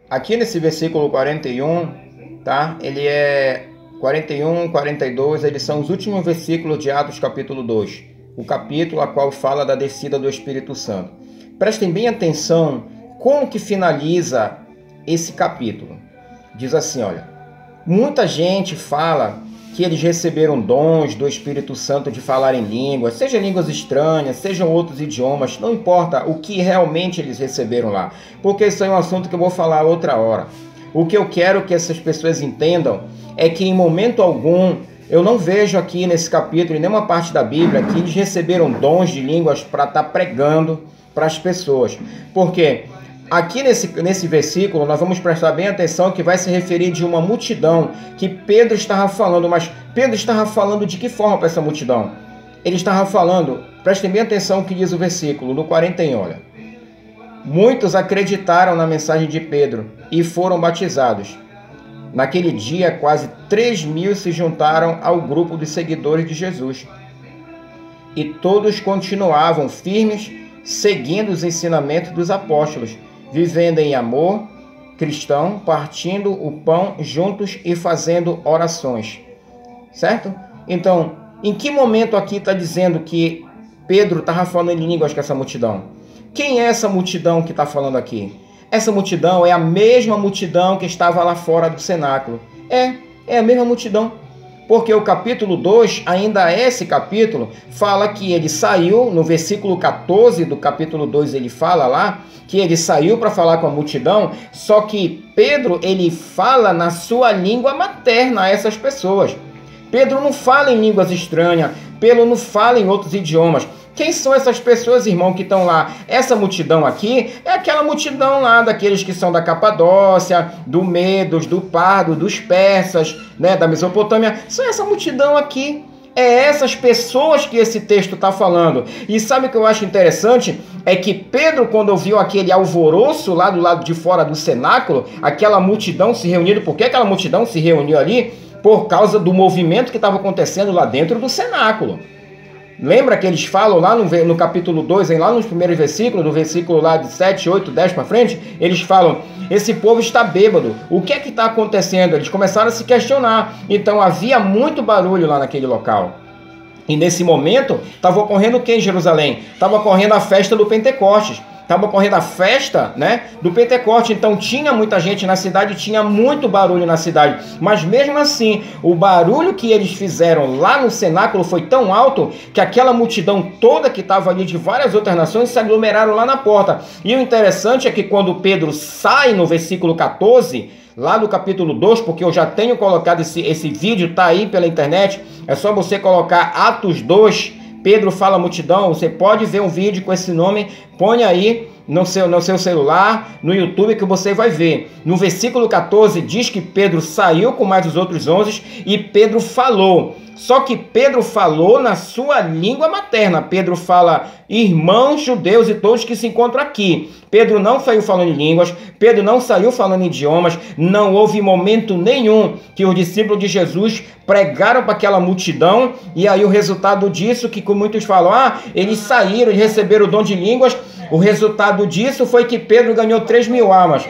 Aqui nesse versículo 41, tá? Ele é 41, 42, eles são os últimos versículos de Atos capítulo 2. O capítulo a qual fala da descida do Espírito Santo. Prestem bem atenção como que finaliza esse capítulo. Diz assim, olha: muita gente fala que eles receberam dons do Espírito Santo de falar em línguas, sejam línguas estranhas, sejam outros idiomas, não importa o que realmente eles receberam lá, porque isso é um assunto que eu vou falar outra hora. O que eu quero que essas pessoas entendam é que em momento algum, eu não vejo aqui nesse capítulo, em nenhuma parte da Bíblia, que eles receberam dons de línguas para estar pregando para as pessoas. Porque aqui nesse versículo nós vamos prestar bem atenção que vai se referir de uma multidão que Pedro estava falando, mas Pedro estava falando de que forma para essa multidão? Ele estava falando, prestem bem atenção o que diz o versículo, no 41, olha: muitos acreditaram na mensagem de Pedro e foram batizados. Naquele dia, quase 3.000 se juntaram ao grupo dos seguidores de Jesus. E todos continuavam firmes, seguindo os ensinamentos dos apóstolos, vivendo em amor cristão, partindo o pão juntos e fazendo orações. Certo? Então, em que momento aqui está dizendo que Pedro estava falando em línguas com essa multidão? Quem é essa multidão que está falando aqui? Essa multidão é a mesma multidão que estava lá fora do cenáculo. É a mesma multidão. Porque o capítulo 2, ainda esse capítulo, fala que ele saiu, no versículo 14 do capítulo 2 ele fala lá, que ele saiu para falar com a multidão, só que Pedro, ele fala na sua língua materna a essas pessoas. Pedro não fala em línguas estranhas, Pedro não fala em outros idiomas. Quem são essas pessoas, irmão, que estão lá? Essa multidão aqui é aquela multidão lá daqueles que são da Capadócia, do Medos, do Pardo, dos persas, né, da Mesopotâmia. São essa multidão aqui. É essas pessoas que esse texto está falando. E sabe o que eu acho interessante? É que Pedro, quando ouviu aquele alvoroço lá do lado de fora do cenáculo, aquela multidão se reunindo, por que aquela multidão se reuniu ali? Por causa do movimento que estava acontecendo lá dentro do cenáculo. Lembra que eles falam lá no capítulo 2, lá nos primeiros versículos, do versículo lá de 7, 8, 10 para frente, eles falam: esse povo está bêbado, o que é que está acontecendo? Eles começaram a se questionar, então havia muito barulho lá naquele local. E nesse momento, estava ocorrendo o que em Jerusalém? Estava ocorrendo a festa do Pentecostes. Estava ocorrendo a festa, né, do Pentecoste, então tinha muita gente na cidade, tinha muito barulho na cidade, mas mesmo assim, o barulho que eles fizeram lá no cenáculo foi tão alto que aquela multidão toda que estava ali de várias outras nações se aglomeraram lá na porta. E o interessante é que quando Pedro sai no versículo 14, lá do capítulo 2, porque eu já tenho colocado esse vídeo, tá aí pela internet, é só você colocar Atos 2, Pedro fala multidão, você pode ver um vídeo com esse nome, põe aí no seu celular, no YouTube, que você vai ver. No versículo 14 diz que Pedro saiu com mais os outros 11 e Pedro falou. Só que Pedro falou na sua língua materna. Pedro fala: irmãos judeus e todos que se encontram aqui. Pedro não saiu falando em línguas, Pedro não saiu falando em idiomas, não houve momento nenhum que os discípulos de Jesus pregaram para aquela multidão, e aí o resultado disso, que como muitos falam, eles saíram e receberam o dom de línguas, o resultado disso foi que Pedro ganhou 3.000 almas.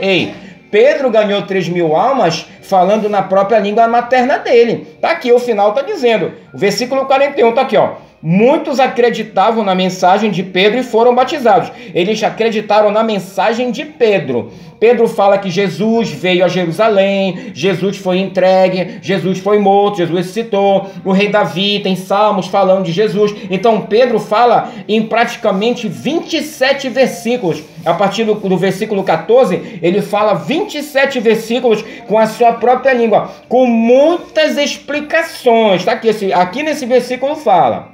Pedro ganhou 3.000 almas falando na própria língua materna dele. Tá aqui, o final tá dizendo. O versículo 41 tá aqui, ó. Muitos acreditavam na mensagem de Pedro e foram batizados. Eles acreditaram na mensagem de Pedro. Pedro fala que Jesus veio a Jerusalém, Jesus foi entregue, Jesus foi morto, Jesus ressuscitou. O rei Davi tem salmos falando de Jesus. Então Pedro fala em praticamente 27 versículos. A partir do versículo 14, ele fala 27 versículos com a sua própria língua, com muitas explicações. Tá aqui nesse versículo fala.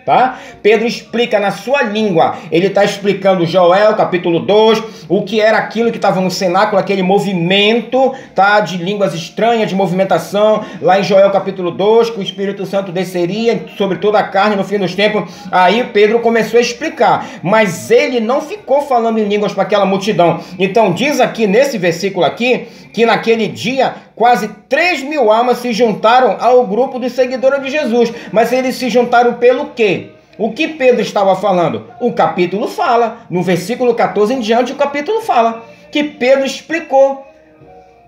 Tá? Pedro explica na sua língua, ele está explicando Joel capítulo 2, o que era aquilo que estava no cenáculo, aquele movimento, tá? De línguas estranhas, de movimentação, lá em Joel capítulo 2, que o Espírito Santo desceria sobre toda a carne no fim dos tempos. Aí Pedro começou a explicar, mas ele não ficou falando em línguas para aquela multidão. Então diz aqui nesse versículo aqui, que naquele dia quase 3.000 almas se juntaram ao grupo dos seguidores de Jesus. Mas eles se juntaram pelo quê? O que Pedro estava falando? O capítulo fala. No versículo 14 em diante, o capítulo fala que Pedro explicou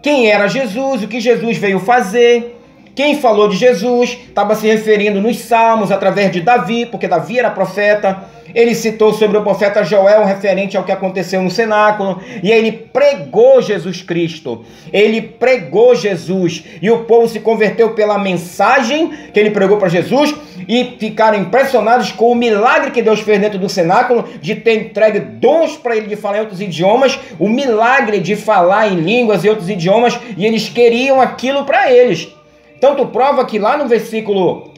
quem era Jesus, o que Jesus veio fazer. Quem falou de Jesus estava se referindo nos Salmos, através de Davi, porque Davi era profeta. Ele citou sobre o profeta Joel, referente ao que aconteceu no cenáculo. E ele pregou Jesus Cristo. Ele pregou Jesus. E o povo se converteu pela mensagem que ele pregou para Jesus. E ficaram impressionados com o milagre que Deus fez dentro do cenáculo, de ter entregue dons para ele de falar em outros idiomas. O milagre de falar em línguas e outros idiomas. E eles queriam aquilo para eles. Tanto prova que lá no versículo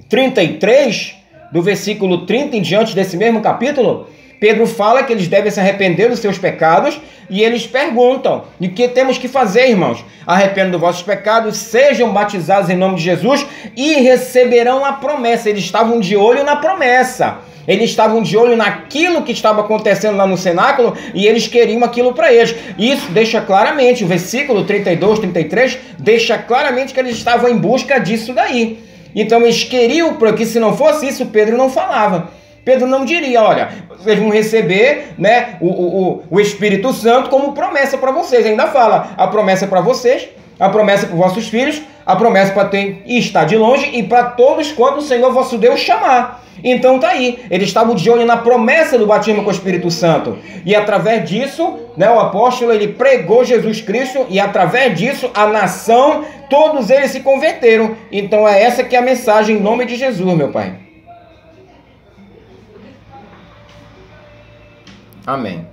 33, do versículo 30 em diante desse mesmo capítulo, Pedro fala que eles devem se arrepender dos seus pecados, e eles perguntam: e o que temos que fazer, irmãos? Arrependam dos vossos pecados, sejam batizados em nome de Jesus e receberão a promessa. Eles estavam de olho na promessa. Eles estavam de olho naquilo que estava acontecendo lá no cenáculo e eles queriam aquilo para eles. Isso deixa claramente, o versículo 32, 33, deixa claramente que eles estavam em busca disso daí. Então eles queriam, porque se não fosse isso, Pedro não falava. Pedro não diria: olha, vocês vão receber, né, o Espírito Santo como promessa para vocês. Ainda fala: a promessa para vocês, a promessa para os vossos filhos, a promessa para ter e estar de longe e para todos quando o Senhor vosso Deus chamar. Então tá aí, eles estavam de olho na promessa do batismo com o Espírito Santo. E através disso, né, o apóstolo, ele pregou Jesus Cristo, e através disso a nação, todos eles se converteram. Então é essa que é a mensagem em nome de Jesus, meu Pai. Amém.